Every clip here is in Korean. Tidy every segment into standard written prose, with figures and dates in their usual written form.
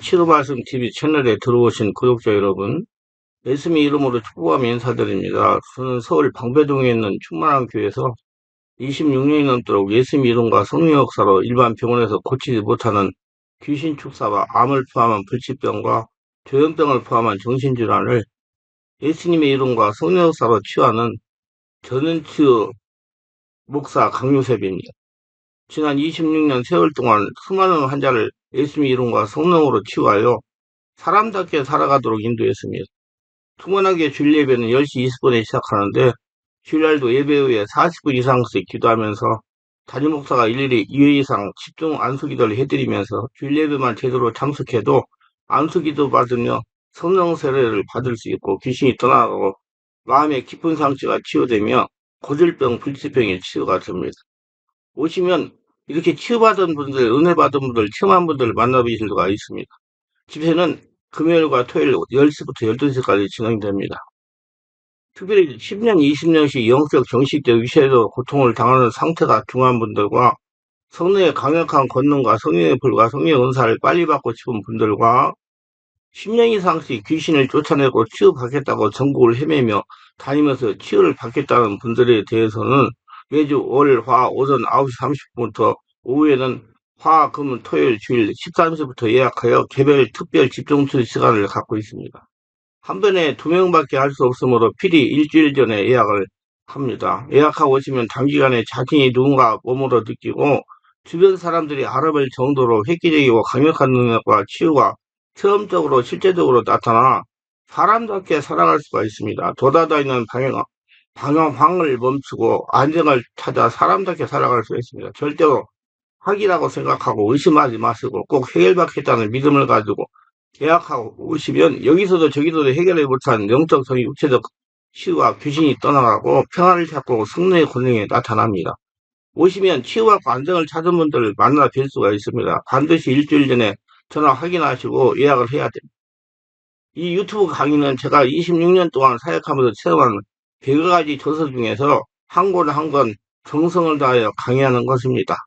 치료 말씀 TV 채널에 들어오신 구독자 여러분, 예수님 이름으로 축복하며 인사드립니다. 저는 서울 방배동에 있는 충만한 교회에서 26년이 넘도록 예수님 이름과 성령 역사로 일반 병원에서 고치지 못하는 귀신 축사와 암을 포함한 불치병과 조현병을 포함한 정신질환을 예수님의 이름과 성령 역사로 치유하는 전은치유 목사 강요셉입니다. 지난 26년 세월 동안 수많은 환자를 예수님 이름과 성령으로 치유하여 사람답게 살아가도록 인도했습니다. 투문하게 주일 예배는 10시 20분에 시작하는데 주일날도 예배 후에 40분 이상씩 기도하면서 담임 목사가 일일이 2회 이상 집중 안수기도를 해드리면서 주일 예배만 제대로 참석해도 안수기도 받으며 성령 세례를 받을 수 있고 귀신이 떠나가고 마음의 깊은 상처가 치유되며 고질병, 불치병이 치유가 됩니다. 오시면 이렇게 치유받은 분들, 은혜 받은 분들, 체험한 분들을 만나보실 수가 있습니다. 집회는 금요일과 토요일 10시부터 12시까지 진행됩니다. 특별히 10년, 20년씩 영적 정식적 위시에도 고통을 당하는 상태가 중한 분들과 성령의 강력한 권능과 성령의 불과 성령의 은사를 빨리 받고 싶은 분들과 10년 이상씩 귀신을 쫓아내고 치유받겠다고 전국을 헤매며 다니면서 치유를 받겠다는 분들에 대해서는 매주 월, 화, 오전 9시 30분부터 오후에는 화, 금, 토요일, 주일 13시부터 예약하여 개별 특별 집중치유 시간을 갖고 있습니다. 한 번에 2명밖에 할 수 없으므로 필히 일주일 전에 예약을 합니다. 예약하고 오시면 단기간에 자신이 누군가 몸으로 느끼고 주변 사람들이 알아볼 정도로 획기적이고 강력한 능력과 치유가 체험적으로 실제적으로 나타나 사람답게 살아갈 수가 있습니다. 도다다니는 방황을 멈추고 안정을 찾아 사람답게 살아갈 수 있습니다. 절대로 학이라고 생각하고 의심하지 마시고 꼭 해결받겠다는 믿음을 가지고 계약하고 오시면 여기서도 저기서도 해결을 못한 영적성이 육체적 치유와 귀신이 떠나가고 평안을 찾고 성령의 권능이 나타납니다. 오시면 치유하고 안정을 찾은 분들을 만나 뵐 수가 있습니다. 반드시 일주일 전에 전화 확인하시고 예약을 해야 됩니다. 이 유튜브 강의는 제가 26년 동안 사역하면서 체험한 100가지 조서 중에서 한 권 한 권 정성을 다하여 강의하는 것입니다.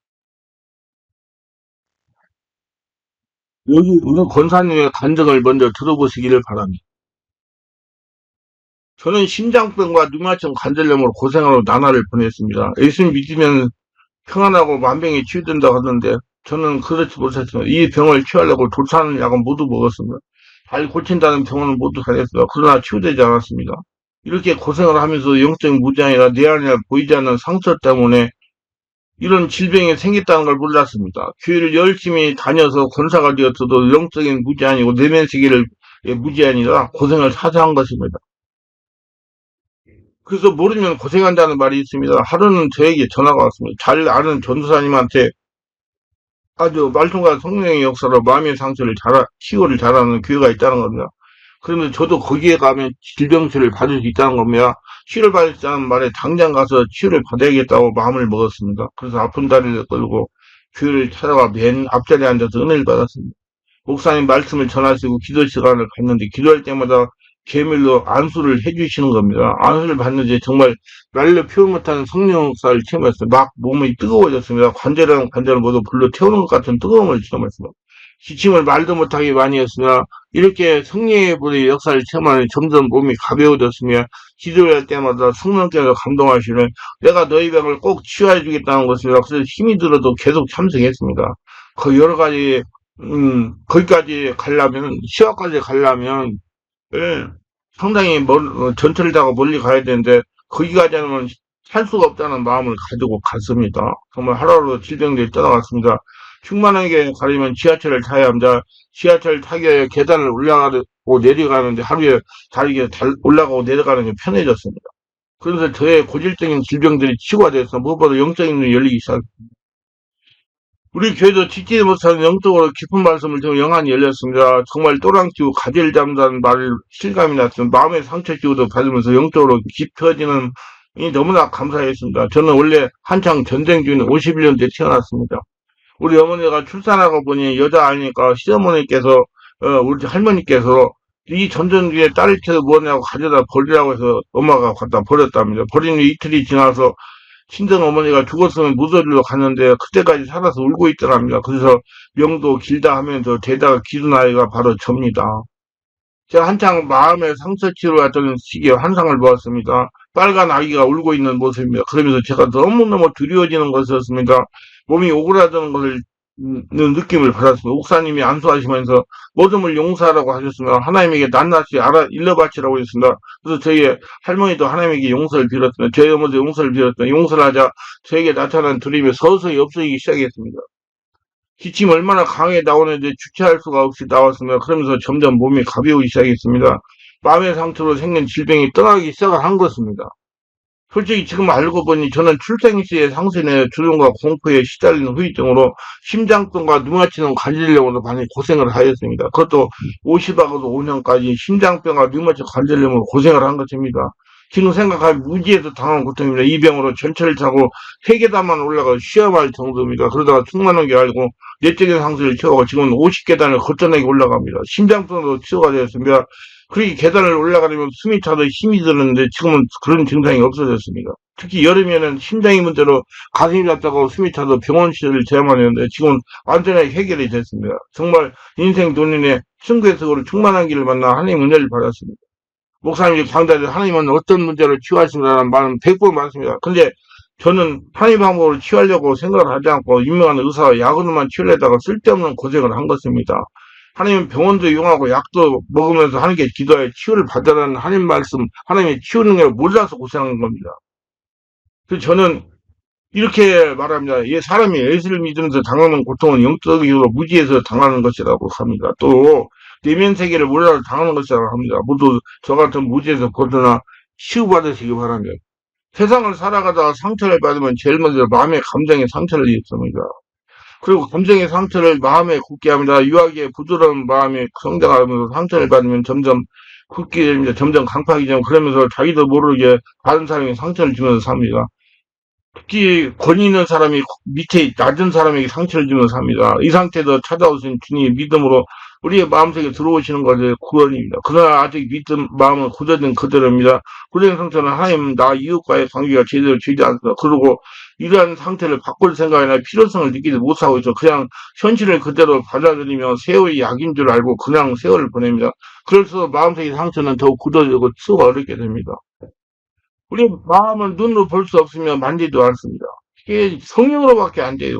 여기 우리 권사님의 간증을 먼저 들어보시기를 바랍니다. 저는 심장병과 류마티즘 관절염으로 고생하러 나날을 보냈습니다. 예수님 믿으면 평안하고 만병이 치유된다고 하는데 저는 그렇지 못했습니다. 이 병을 치유하려고 좋다는 약은 모두 먹었습니다. 잘 고친다는 병원은 모두 다녔어요. 그러나 치유되지 않았습니다. 이렇게 고생을 하면서 영적인 무지아니라 내 안에 보이지 않는 상처 때문에 이런 질병이 생겼다는 걸 몰랐습니다. 교회를 열심히 다녀서 권사가 되었어도 영적인 무지아니고 내면 세계를 무지아니라 고생을 사서한 것입니다. 그래서 모르면 고생한다는 말이 있습니다. 하루는 저에게 전화가 왔습니다. 잘 아는 전도사님한테 아주 말씀과 성령의 역사로 마음의 상처를 치유를 잘하는 교회가 있다는 겁니다. 그러면 저도 거기에 가면 질병치를 받을 수 있다는 겁니다. 치유를 받을 수 있다는 말에 당장 가서 치유를 받아야겠다고 마음을 먹었습니다. 그래서 아픈 다리를 끌고 교회를 찾아가 맨 앞자리에 앉아서 은혜를 받았습니다. 목사님 말씀을 전하시고 기도 시간을 갖는데 기도할 때마다 계밀로 안수를 해주시는 겁니다. 안수를 받는데 정말 말로 표현 못하는 성령 역사를 체험했어요. 막 몸이 뜨거워졌습니다. 관절은 관절을 모두 불로 태우는 것 같은 뜨거움을 체험했습니다. 기침을 말도 못하게 많이 했으며 이렇게 성령의 불의 역사를 체험하니 점점 몸이 가벼워졌으며 기도를 할 때마다 성령께서 감동하시는 내가 너희 병을 꼭 치유해 주겠다는 것을 그래서 힘이 들어도 계속 참석했습니다. 그 여러 가지 거기까지 가려면 시합까지 가려면 예, 상당히 전철을 타고 멀리 가야 되는데 거기 가지 않으면 살 수가 없다는 마음을 가지고 갔습니다. 정말 하루하루 질병들이 떠나갔습니다. 충만하게 가려면 지하철을 타야 합니다. 지하철 타기 위해 계단을 올라가고 내려가는데 하루에 다르게 올라가고 내려가는 게 편해졌습니다. 그래서 저의 고질적인 질병들이 치유가 돼서 무엇보다 영적인 눈이 열리기 시작합니다. 우리 교회도 지키지 못하는 영적으로 깊은 말씀을 좀 영안이 열렸습니다. 정말 또랑치고 가지를 잡는다는 말을 실감이 났습니다. 마음의 상처 치유도 받으면서 영적으로 깊어지는 이 너무나 감사했습니다. 저는 원래 한창 전쟁 중인 51년대 태어났습니다. 우리 어머니가 출산하고 보니 여자아이니까 시어머니께서 우리 할머니께서 이 전쟁 중에 딸을 쳐서 뭐냐고 가져다 버리라고 해서 엄마가 갖다 버렸답니다. 버린 후 이틀이 지나서 친정 어머니가 죽었으면 무소리로 갔는데 그때까지 살아서 울고 있더랍니다. 그래서 명도 길다 하면서 대다가 기른 아이가 바로 접니다. 제가 한창 마음의 상처 치료하던 시기에 환상을 보았습니다. 빨간 아기가 울고 있는 모습입니다. 그러면서 제가 너무너무 두려워지는 것이었습니다. 몸이 오그라드는 것을 느낌을 받았습니다. 목사님이 안수하시면서 모둠을 용서하라고 하셨습니다. 하나님에게 낱낱이 일러바치라고 했습니다. 그래서 저희 할머니도 하나님에게 용서를 빌었습니다. 저희 어머니도 용서를 빌었습니다. 용서를 하자 저에게 나타난 두려움이 서서히 없어지기 시작했습니다. 기침이 얼마나 강하게 나오는데 주체할 수가 없이 나왔습니다. 그러면서 점점 몸이 가벼우기 시작했습니다. 마음의 상처로 생긴 질병이 떠나기 시작을 한 것입니다. 솔직히 지금 알고 보니 저는 출생 시에 상신의 두려움과 공포에 시달리는 후유증으로 심장병과 류마티즘 관절염으로 많이 고생을 하였습니다. 그것도 50하고도 5년까지 심장병과 류마티즘 관절염으로 고생을 한 것입니다. 지금 생각하면 무지에서 당한 고통입니다. 이 병으로 전철을 타고 세계단만 올라가 시험할 정도입니다. 그러다가 충만한 게 알고 뇌적인 상승을 치워가고 지금은 50계단을 거쳐내게 올라갑니다. 심장병도 치료가 되었습니다. 그렇게 계단을 올라가려면 숨이 차도 힘이 드는데 지금은 그런 증상이 없어졌습니다. 특히 여름에는 심장이 문제로 가슴이 잡다고 숨이 차도 병원 치료를 제야만 했는데 지금은 완전히 해결이 됐습니다. 정말 인생 돈인의 승부의 속으로 충만한 길을 만나 하나님 은혜를 받았습니다. 목사님이 강단에 하나님은 어떤 문제를 치유하신다는 말은 100번 많습니다. 근데 저는 하나님 방법으로 치유하려고 생각을 하지 않고 유명한 의사와 약으로만 치유하려다가 쓸데없는 고생을 한 것입니다. 하나님은 병원도 이용하고 약도 먹으면서 하나님께 기도하여 치유를 받으라는 하나님 말씀, 하나님의 치유 능력을 몰라서 고생한 겁니다. 그래서 저는 이렇게 말합니다. 사람이 예수를 믿으면서 당하는 고통은 영적으로 무지에서 당하는 것이라고 합니다. 또 내면 세계를 몰라서 당하는 것이라고 합니다. 모두 저 같은 무지에서 벗어나 치유받으시기 바랍니다. 세상을 살아가다가 상처를 받으면 제일 먼저 마음의 감정의 상처를 입습니다. 그리고 감정의 상처를 마음에 굳게 합니다. 유하게 부드러운 마음이 성장하면서 상처를 받으면 점점 굳게 됩니다. 점점 강팍이 되면 그러면서 자기도 모르게 다른 사람에게 상처를 주면서 삽니다. 특히 권위 있는 사람이 밑에 낮은 사람에게 상처를 주면서 삽니다. 이 상태에서 찾아오신 주님의 믿음으로 우리의 마음속에 들어오시는 것이 구원입니다. 그러나 아직 믿음, 마음은 굳어진 그대로입니다. 굳어진 상태는 하나님, 나 이웃과의 관계가 제대로 되지 않습니다. 그리고 이러한 상태를 바꿀 생각이나 필요성을 느끼지 못하고 있어 그냥 현실을 그대로 받아들이며 세월이 약인 줄 알고 그냥 세월을 보냅니다. 그래서 마음속의 상처는 더욱 굳어지고 치유가 어렵게 됩니다. 우리 마음을 눈으로 볼 수 없으며 만지도 않습니다. 이게 성령으로밖에 안 돼요.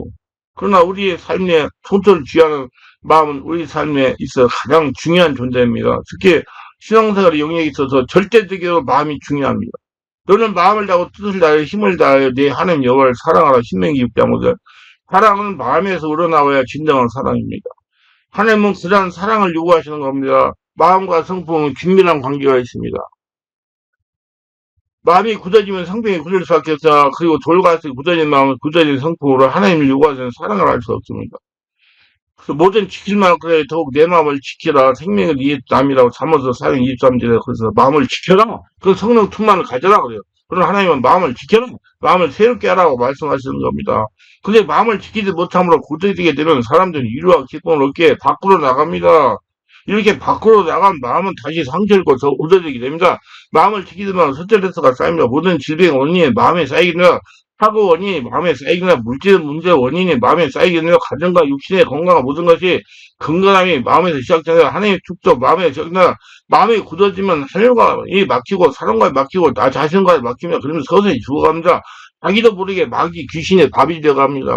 그러나 우리의 삶에 손톱을 쥐하는 마음은 우리 삶에 있어 가장 중요한 존재입니다. 특히 신앙생활의 영역에 있어서 절대적으로 마음이 중요합니다. 너는 마음을 다하고 뜻을 다하여 힘을 다하여 내 하나님 여호와를 사랑하라. 신명기 6장 5절. 사랑은 마음에서 우러나와야 진정한 사랑입니다. 하나님은 그러한 사랑을 요구하시는 겁니다. 마음과 성품은 긴밀한 관계가 있습니다. 마음이 굳어지면 성품이 굳을 수밖에 없다. 그리고 돌과 같이 굳어진 마음은 굳어진 성품으로 하나님을 요구하시는 사랑을 할 수 없습니다. 그래서 모든 지킬 만한 그래 더욱 내 마음을 지키라. 생명을 이해 남이라고 잠언서 4장 23절에 그래서 마음을 지켜라. 그 성령 충만을 가져라 그래요. 그럼 하나님은 마음을 지켜라. 마음을 새롭게 하라고 말씀하시는 겁니다. 근데 마음을 지키지 못함으로 굳어지게 되면 사람들이 위로와 기쁨을 얻게 밖으로 나갑니다. 이렇게 밖으로 나간 마음은 다시 상처를 입고 더 굳어지게 됩니다. 마음을 지키지만 스트레스가 쌓입니다. 모든 질병의 원인이 마음에 쌓이게 됩니다. 사고 원인이 마음에 쌓이게 됩니다. 물질 문제의 원인이 마음에 쌓이게 됩니다. 가정과 육신의 건강과 모든 것이 건강함이 마음에서 시작됩니다. 하나님의 축복 마음에 시작됩니다. 마음이 굳어지면 하늘과 막히고 사람과 막히고 나 자신과 막히며 그러면 서서히 죽어갑니다. 자기도 모르게 마귀 귀신의 밥이 되어갑니다.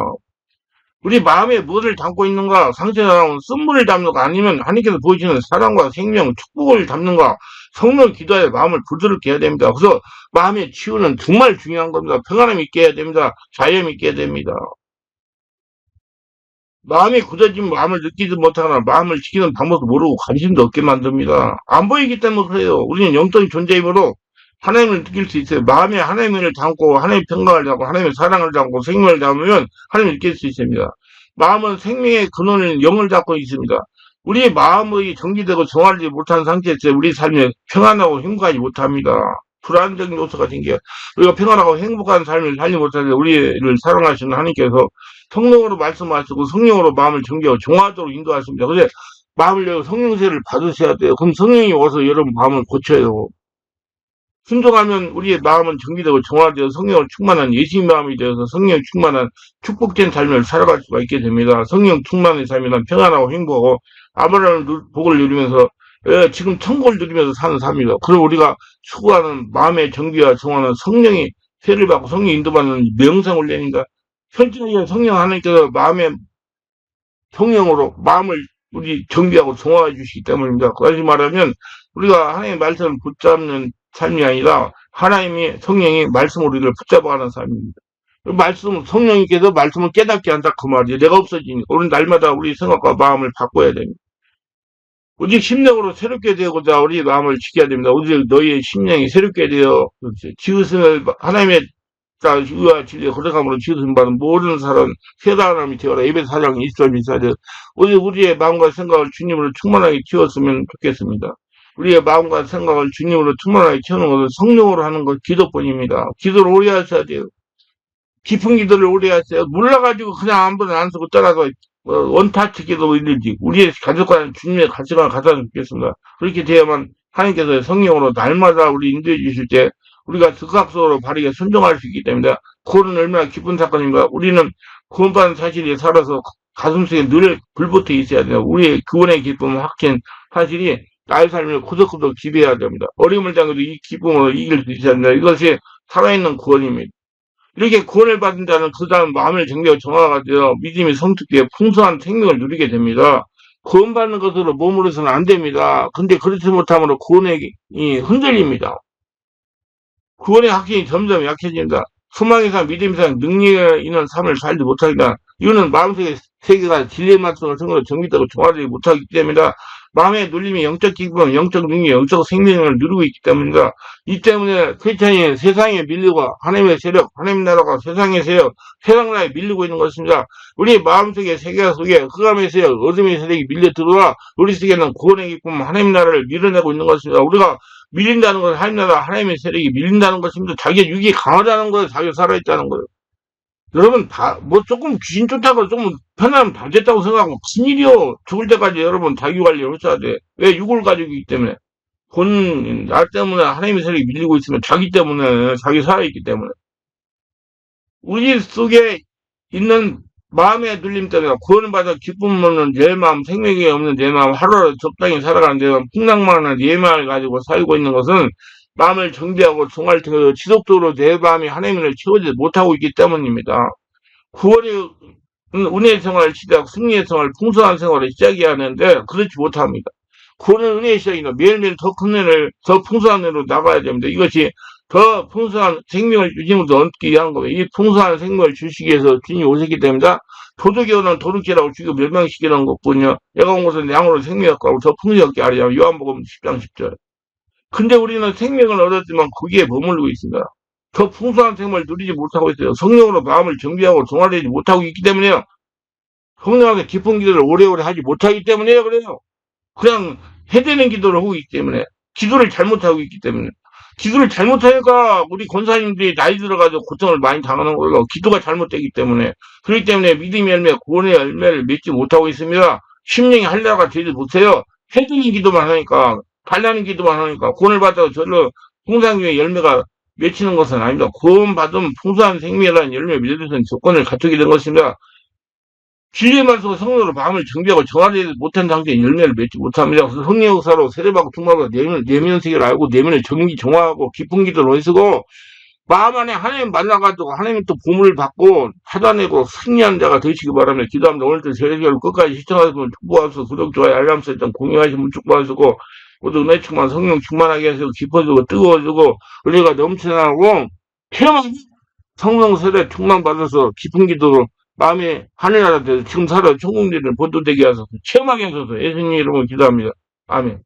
우리 마음에 무엇을 담고 있는가? 상처나온 쓴물을 담는가? 아니면 하나님께서 보여주시는 사랑과 생명, 축복을 담는가? 성령 기도하여 마음을 부드럽게 해야 됩니다. 그래서 마음의 치유는 정말 중요한 겁니다. 평안함 있게 해야 됩니다. 자유함 있게 해야 됩니다. 마음이 굳어진 마음을 느끼지 못하거나 마음을 지키는 방법도 모르고 관심도 없게 만듭니다. 안 보이기 때문에 그래요. 우리는 영적인 존재이므로 하나님을 느낄 수 있어요. 마음에 하나님을 담고 하나님의 평강을 담고 하나님의 사랑을 담고 생명을 담으면 하나님을 느낄 수 있습니다. 마음은 생명의 근원을 영을 담고 있습니다. 우리의 마음의 정지되고 정화되지 못한 상태에서 우리 삶에 평안하고 행복하지 못합니다. 불안적인 요소가 생겨요. 우리가 평안하고 행복한 삶을 살지 못하는데 우리를 사랑하시는 하나님께서 성령으로 말씀하시고 성령으로 마음을 정지하고 정화도록 인도하십니다. 근데 마음을 열고 성령세를 받으셔야 돼요. 그럼 성령이 와서 여러분 마음을 고쳐요. 순종하면 우리의 마음은 정비되고 정화되어 성령을 충만한 예수의 마음이 되어서 성령 충만한 축복된 삶을 살아갈 수가 있게 됩니다. 성령 충만의 삶이란 평안하고 행복하고 아브라함의 복을 누리면서 지금 천국을 누리면서 사는 삶이다. 그리고 우리가 추구하는 마음의 정비와 정화는 성령이 세를 받고 성령 인도받는 명상훈련인가 현실적인 성령 하나님께서 마음의 성령으로 마음을 우리 정비하고 정화해 주시기 때문입니다. 다시 말하면 우리가 하나님의 말씀을 붙잡는 삶이 아니라 하나님이 성령이 말씀으로 우리를 붙잡아가는 삶입니다. 말씀 성령님께서 말씀을 깨닫게 한다 그 말이에요. 내가 없어지니까 우리는 날마다 우리 생각과 마음을 바꿔야 됩니다. 오직 심령으로 새롭게 되고자 우리 마음을 지켜야 됩니다. 오직 너희의 심령이 새롭게 되어 지으심을 하나님의 의와 진리의 거룩함으로 지으심 받은 모든 사람 새 사람이 되어라. 에베소 4장 20절 24절. 오직 우리의 마음과 생각을 주님으로 충만하게 키웠으면 좋겠습니다. 우리의 마음과 생각을 주님으로 충만하게 키우는 것은 성령으로 하는 것 기도뿐입니다. 기도를 오래 하셔야 돼요. 깊은 기도를 오래 하세요. 몰라가지고 그냥 한번 안 쓰고 따라서 원타치 기도 일일지 우리의 가족과는 주님의 가치관을 갖다주면 좋겠습니다. 그렇게 돼야만 하나님께서 성령으로 날마다 우리 인도해 주실 때 우리가 즉각적으로 바르게 순종할 수 있기 때문에 그거는 얼마나 기쁜 사건인가. 우리는 구원받은 사실이 살아서 가슴속에 늘 불붙어 있어야 돼요. 우리의 구원의 기쁨을 확신 사실이 나의 삶을 구석구석 지배해야 됩니다. 어려움을 당해도 이 기쁨을 이길 수 있어야 됩니다. 이것이 살아있는 구원입니다. 이렇게 구원을 받은 자는 그 다음 마음을 정리하고 정화가 되어 믿음이 성숙되어 풍성한 생명을 누리게 됩니다. 구원받는 것으로 머무르서는 안 됩니다. 근데 그렇지 못하므로 구원이 흔들립니다. 구원의 확신이 점점 약해진다. 소망이상 믿음이상 능력이 있는 삶을 살지 못하기다. 이유는 마음속의 세계가 진리의 말씀을 성으로 정립되고 정화되지 못하기 때문이다. 마음의 눌림이 영적 기쁨, 영적 능력, 영적 생명을 누리고 있기 때문이다. 이 때문에 크리스천이 세상에 밀리고 하나님의 세력, 하나님 나라가 세상의 세력, 세상 나라에 밀리고 있는 것입니다. 우리 마음속의 세계 속에 흑암의 세력, 어둠의 세력이 밀려 들어와 우리 속에는 구원의 기쁨, 하나님 나라를 밀어내고 있는 것입니다. 우리가 밀린다는 것은 하나님 나라, 하나님의 세력이 밀린다는 것입니다. 자기의 육이 강하다는 거예요. 자기가 살아있다는 거예요. 여러분, 조금 귀신 쫓다가 좀 편하면 다 됐다고 생각하고, 무슨 일이요? 죽을 때까지 여러분 자기 관리를 하셔야 돼. 왜? 육을 가지고 있기 때문에. 나 때문에 하나님의 세력이 밀리고 있으면 자기 때문에, 자기 살아있기 때문에. 우리 속에 있는 마음의 눌림 때문에 구원을 받아 기쁨 없는 내 마음, 생명이 없는 내 마음, 하루하루 적당히 살아가는 내 마음, 풍랑만한 내 마음을 가지고 살고 있는 것은 마음을 정비하고 정할 때 지속적으로 내 마음이 하나님을 채우지 못하고 있기 때문입니다. 9월이 은혜의 생활을 시작, 승리의 생활, 풍성한 생활을 시작해야 하는데 그렇지 못합니다. 9월은 은혜의 시작이다. 매일매일 더 큰 은혜를, 더 풍성한 은혜로 나가야 됩니다. 이것이 더 풍성한 생명을 주님으로 얻기 위한 거예요. 이 풍성한 생명을 주시기 위해서 주님이 오셨기 때문에 도둑이 오는 도둑질하고 죽여 멸망시키는 것뿐이요. 내가 온 것은 양으로 생명을 얻고 더 풍성하게 하리라. 요한복음 10장 10절. 근데 우리는 생명을 얻었지만 거기에 머무르고 있습니다. 더 풍성한 생명을 누리지 못하고 있어요. 성령으로 마음을 정비하고 정화되지 못하고 있기 때문에요. 성령한테 깊은 기도를 오래오래 하지 못하기 때문에요. 그래요. 그냥 해대는 기도를 하고 있기 때문에 기도를 잘못하고 있기 때문에 기도를 잘못하니까 우리 권사님들이 나이 들어가지고 고통을 많이 당하는 거예요. 기도가 잘못되기 때문에. 그렇기 때문에 믿음의 열매, 구원의 열매를 맺지 못하고 있습니다. 심령이 할례가 되지 못해요. 해드는 기도만 하니까, 달라는 기도만 하니까, 구원을 받아서 절로 풍성의 열매가 맺히는 것은 아닙니다. 구원받은 풍성한 생명이라는 열매 맺는 조건을 갖추게 된 것입니다. 진리의 말씀과 성령으로 마음을 정비하고 정화되지 못한 상태에 열매를 맺지 못합니다. 그래서 성령 역사로 세례받고 충만하고 내면 세계를 알고 내면을 정화하고 깊은 기도를 해쓰고 마음 안에 하나님 만나가지고 하나님 또 보물을 받고 찾아내고 승리한 자가 되시기 바랍니다. 기도합니다. 오늘도 세례교를 끝까지 시청하시면 축복하셔서 구독, 좋아요, 알람 설정, 공유하시면 축복하시고 모두 은혜 충만, 성령 충만하게 해서 깊어지고 뜨거워지고 은혜가 넘쳐나고 체험하고 성령 세례 충만 받아서 깊은 기도로 마음이 하늘나라 돼서 지금 살아 천국들을 본도되게 하소서 체험하게 하소서 예수님 이름으로 기도합니다. 아멘.